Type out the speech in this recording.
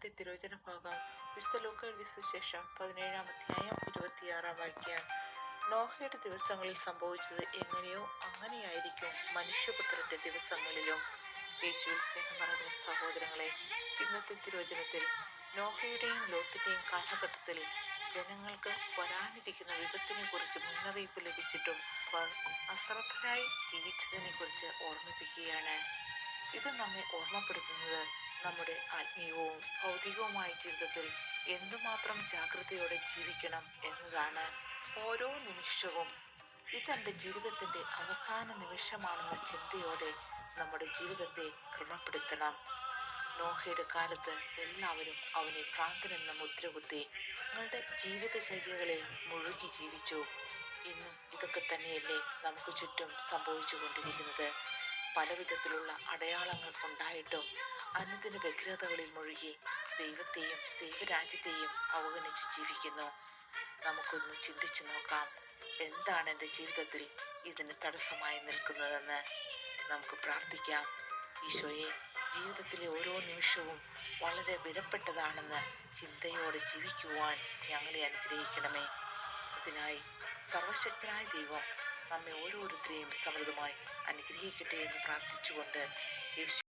ഇന്നത്തെ തിരുവചന ഭാഗം വിശുദ്ധ ലൂക്കാ എഴുതിയ സുവിശേഷം 17-ാം അധ്യായം 26-ാം വാക്യം. നോഹയുടെ ദിവസങ്ങളിൽ സംഭവിച്ചത് എങ്ങനെയോ അങ്ങനെയായിരിക്കും മനുഷ്യപുത്രന്റെ ദിവസങ്ങളിലും. യേശുവിൽ സ്നേഹം നിറഞ്ഞ സഹോദരങ്ങളെ, ഇന്നത്തെ തിരുവചനത്തിൽ നോഹയുടെയും ലോത്തിന്റെയും കാലഘട്ടത്തിൽ ജനങ്ങൾക്ക് വരാനിരിക്കുന്ന വിപത്തിനെ കുറിച്ച് മുന്നറിയിപ്പ് ലഭിച്ചിട്ടും അവർ അശ്രദ്ധരായി ജീവിച്ചതിനെ കുറിച്ച് ഓർമ്മിപ്പിക്കുകയാണ്. ഇത് നമ്മെ ഓർമ്മപ്പെടുത്തുന്നത് നമ്മുടെ ആത്മീയവും ഭൗതികവുമായ ജീവിതത്തിൽ എന്തുമാത്രം ജാഗ്രതയോടെ ജീവിക്കണം എന്നതാണ്. ഓരോ നിമിഷവും ഇതെൻ്റെ ജീവിതത്തിൻ്റെ അവസാന നിമിഷമാണെന്ന ചിന്തയോടെ നമ്മുടെ ജീവിതത്തെ ക്രമപ്പെടുത്തണം. നോഹയുടെ കാലത്ത് എല്ലാവരും അവനെ ഭ്രാന്തനെന്ന മുദ്രകുത്തി ഞങ്ങളുടെ ജീവിതചര്യകളിൽ മുഴുകി ജീവിച്ചു. ഇന്നും ഇതൊക്കെ തന്നെയല്ലേ നമുക്ക് ചുറ്റും സംഭവിച്ചു കൊണ്ടിരിക്കുന്നത്. പല വിധത്തിലുള്ള അടയാളങ്ങൾ ഉണ്ടായിട്ടും അനുദിന വ്യഗ്രതകളിൽ മുഴുകി ദൈവത്തെയും ദൈവരാജ്യത്തെയും അവഗണിച്ച് ജീവിക്കുന്നു. നമുക്കൊന്ന് ചിന്തിച്ചു നോക്കാം, എന്താണ് എൻ്റെ ജീവിതത്തിൽ ഇതിന് തടസ്സമായി നിൽക്കുന്നതെന്ന്. നമുക്ക് പ്രാർത്ഥിക്കാം. ഈശോയെ, ജീവിതത്തിലെ ഓരോ നിമിഷവും വളരെ വിലപ്പെട്ടതാണെന്ന് ചിന്തയോടെ ജീവിക്കുവാൻ ഞങ്ങളെ അനുഗ്രഹിക്കണമേ. ഇതിനായി സർവശക്തനായ ദൈവം നമ്മെ ഓരോരുത്തരെയും സമൃദ്ധമായി അനുഗ്രഹിക്കട്ടെ എന്ന് പ്രാർത്ഥിച്ചുകൊണ്ട് യേശു